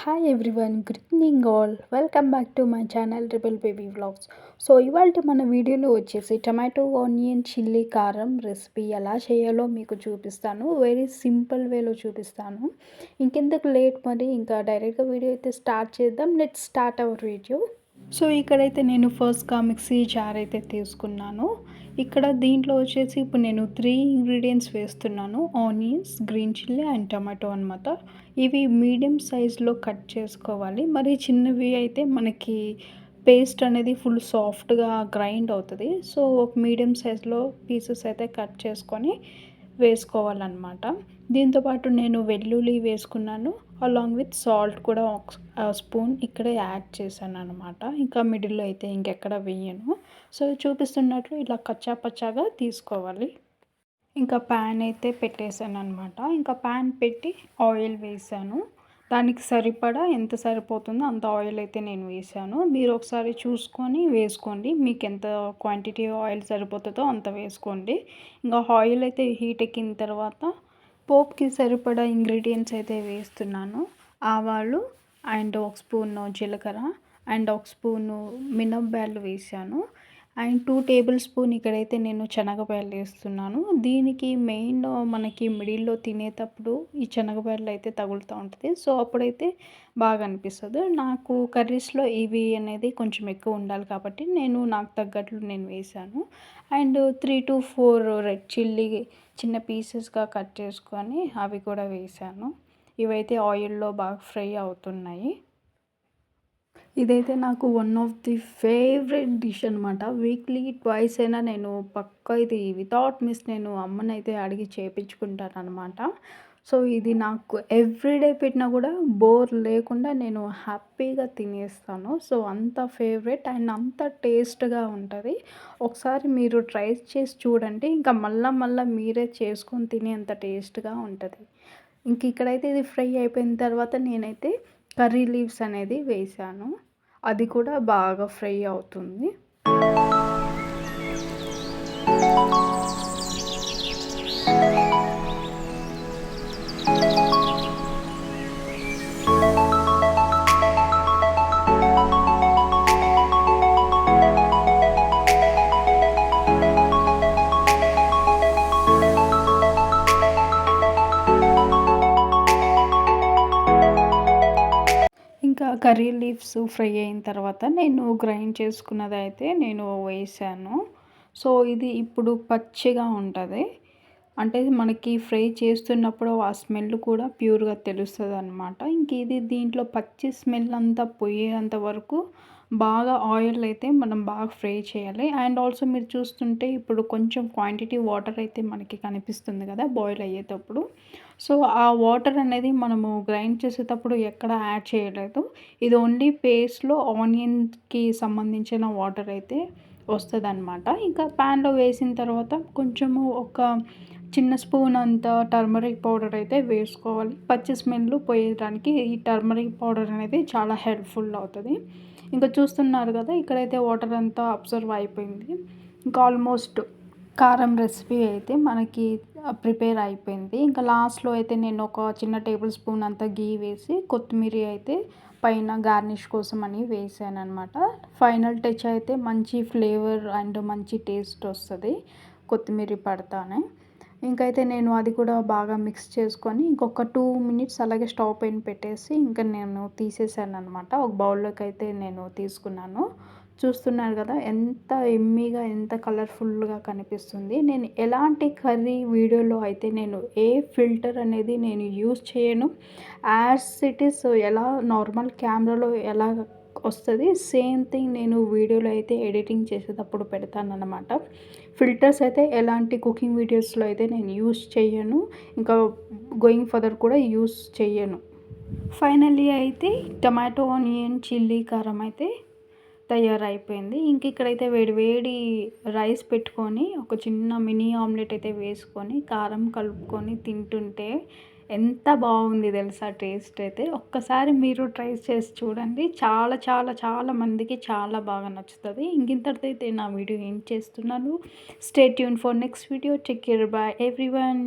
Hi everyone, good evening all. Welcome back to my channel triple baby vlogs. So ఇవాళ మన వీడియోలో వచ్చేసి tomato onion chilli కారం recipe ఎలా చేయాలో మీకు చూపిస్తాను. వెరీ సింపుల్ వేలో చూపిస్తాను. ఇంకెందుకు లేట్, మరి ఇంకా డైరెక్ట్గా వీడియో అయితే స్టార్ట్ చేద్దాం. Let's start our video. So ఇక్కడైతే నేను ఫస్ట్గా మిక్సీ జార్ అయితే తీసుకున్నాను. ఇక్కడ దీంట్లో వచ్చేసి ఇప్పుడు నేను 3 ఇంగ్రీడియంట్స్ వేస్తున్నాను. Onions, green chilli and tomato అనమాట. ఇవి మీడియం సైజులో కట్ చేసుకోవాలి. మరి చిన్నవి అయితే మనకి పేస్ట్ అనేది ఫుల్ సాఫ్ట్గా గ్రైండ్ అవుతుంది. సో ఒక మీడియం సైజులో పీసెస్ అయితే కట్ చేసుకొని వేసుకోవాలన్నమాట. దీంతోపాటు నేను వెల్లుల్లి వేసుకున్నాను. అలాంగ్ విత్ సాల్ట్ కూడా ఒక స్పూన్ ఇక్కడే యాడ్ చేశాను అనమాట. ఇంకా మిడిల్లో అయితే ఇంకెక్కడ వేయను. సో చూపిస్తున్నట్లు ఇలా కచ్చా పచ్చాగా తీసుకోవాలి. ఇంకా ప్యాన్ అయితే పెట్టేశాను అనమాట. ఇంకా ప్యాన్ పెట్టి ఆయిల్ వేసాను. దానికి సరిపడా ఎంత సరిపోతుందో అంత ఆయిల్ అయితే నేను వేసాను. మీరు ఒకసారి చూసుకొని వేసుకోండి. మీకు ఎంత క్వాంటిటీ ఆయిల్ సరిపోతుందో అంత వేసుకోండి. ఇంకా ఆయిల్ అయితే హీట్ ఎక్కిన తర్వాత పోప్కి సరిపడా ఇంగ్రీడియంట్స్ అయితే వేస్తున్నాను. ఆవాలు అండ్ ఒక స్పూను జీలకర్ర అండ్ ఒక స్పూను మినపగుళ్ళు వేసాను. అండ్ 2 టేబుల్ స్పూన్ ఇక్కడైతే నేను శనగపాయలు వేస్తున్నాను. దీనికి మెయిన్ మనకి మిడిల్లో తినేటప్పుడు ఈ శనగపాయలు అయితే తగులుతూ ఉంటుంది. సో అప్పుడైతే బాగా అనిపిస్తుంది. నాకు కర్రీస్లో ఇవి అనేది కొంచెం ఎక్కువ ఉండాలి కాబట్టి నాకు తగ్గట్లు నేను వేసాను. అండ్ 3 to 4 రెడ్ చిల్లీ చిన్న పీసెస్గా కట్ చేసుకొని అవి కూడా వేసాను. ఇవైతే ఆయిల్లో బాగా ఫ్రై అవుతున్నాయి. ఇదైతే నాకు one of the favourite dish అనమాట. వీక్లీ ట్వైస్ అయినా నేను పక్కా ఇది వితౌట్ మిస్ నేను అమ్మనైతే అడిగి చేయించుకుంటానమాట. సో ఇది నాకు ఎవ్రీడే పెట్టినా కూడా బోర్ లేకుండా నేను హ్యాపీగా తినేస్తాను. సో అంత ఫేవరెట్ అండ్ అంత టేస్ట్గా ఉంటుంది. ఒకసారి మీరు ట్రై చేసి చూడండి. ఇంకా మళ్ళా మీరే చేసుకొని తినేంత టేస్ట్గా ఉంటుంది. ఇంక ఇక్కడైతే ఇది ఫ్రై అయిపోయిన తర్వాత నేనైతే కర్రీ లీవ్స్ అనేది వేసాను. అది కూడా బాగా ఫ్రై అవుతుంది. ఇంకా కర్రీ లీవ్స్ ఫ్రై అయిన తర్వాత నేను గ్రైండ్ చేసుకున్నదైతే నేను వేసాను. సో ఇది ఇప్పుడు పచ్చిగా ఉంటుంది. అంటే మనకి ఫ్రై చేస్తున్నప్పుడు ఆ స్మెల్ కూడా ప్యూర్గా తెలుస్తుంది అనమాట. ఇంక ఇది దీంట్లో పచ్చి స్మెల్ అంతా పోయేంత వరకు బాగా ఆయిల్ అయితే మనం బాగా ఫ్రై చేయాలి. అండ్ ఆల్సో మీరు చూస్తుంటే ఇప్పుడు కొంచెం క్వాంటిటీ వాటర్ అయితే మనకి కనిపిస్తుంది కదా బాయిల్ అయ్యేటప్పుడు. సో ఆ వాటర్ అనేది మనము గ్రైండ్ చేసేటప్పుడు ఎక్కడ యాడ్ చేయలేదు. ఇది ఓన్లీ పేస్ట్లో ఆనియన్కి సంబంధించిన వాటర్ అయితే వస్తుందన్నమాట. ఇంకా ప్యాన్లో వేసిన తర్వాత కొంచెము ఒక చిన్న స్పూన్ అంత టర్మరిక్ పౌడర్ అయితే వేసుకోవాలి. పచ్చి స్మెల్ పోయడానికి ఈ టర్మరిక్ పౌడర్ అనేది చాలా హెల్ప్ఫుల్ అవుతుంది. ఇంకా చూస్తున్నారు కదా, ఇక్కడైతే వాటర్ అంతా అబ్జర్వ్ అయిపోయింది. ఇంకా ఆల్మోస్ట్ కారం రెసిపీ అయితే మనకి ప్రిపేర్ అయిపోయింది. ఇంకా లాస్ట్లో అయితే నేను ఒక చిన్న టేబుల్ స్పూన్ అంత గీ వేసి కొత్తిమీర అయితే పైన గార్నిష్ కోసం అని వేసాను అనమాట. ఫైనల్ టచ్ అయితే మంచి ఫ్లేవర్ అండ్ మంచి టేస్ట్ వస్తుంది కొత్తిమీర పడతానే. ఇంకైతే నేను అది కూడా బాగా మిక్స్ చేసుకొని ఇంకొక 2 మినిట్స్ అలాగే స్టవ్ పైన పెట్టేసి ఇంకా నేను తీసేసాను అనమాట. ఒక బౌల్లోకి అయితే నేను తీసుకున్నాను. చూస్తున్నారు కదా ఎంత ఎమ్మీగా ఎంత కలర్ఫుల్గా కనిపిస్తుంది. నేను ఎలాంటి కర్రీ వీడియోలో అయితే నేను ఏ ఫిల్టర్ అనేది నేను యూజ్ చేయను. యాజ్ ఇట్ ఈస్ ఎలా నార్మల్ కెమెరాలో ఎలా వస్తుంది సేమ్ థింగ్ నేను వీడియోలో అయితే ఎడిటింగ్ చేసేటప్పుడు పెడతానన్నమాట. ఫిల్టర్స్ అయితే ఎలాంటి కుకింగ్ వీడియోస్లో అయితే నేను యూస్ చేయను. ఇంకా గోయింగ్ ఫర్దర్ కూడా యూస్ చేయను. ఫైనల్లీ అయితే టమాటో ఆనియన్ చిల్లీ కారం అయితే తయారైపోయింది. ఇంక ఇక్కడైతే వేడి వేడి రైస్ పెట్టుకొని ఒక చిన్న మినీ ఆమ్లెట్ అయితే వేసుకొని కారం కలుపుకొని తింటుంటే ఎంత బాగుంది తెలుసా టేస్ట్ అయితే. ఒక్కసారి మీరు ట్రై చేసి చూడండి. చాలా చాలా చాలా మందికి చాలా బాగా నచ్చుతుంది. ఇంకింతటితో అయితే నా వీడియో ఏం చేస్తున్నాను. Stay tune for next video. Take care. By everyone.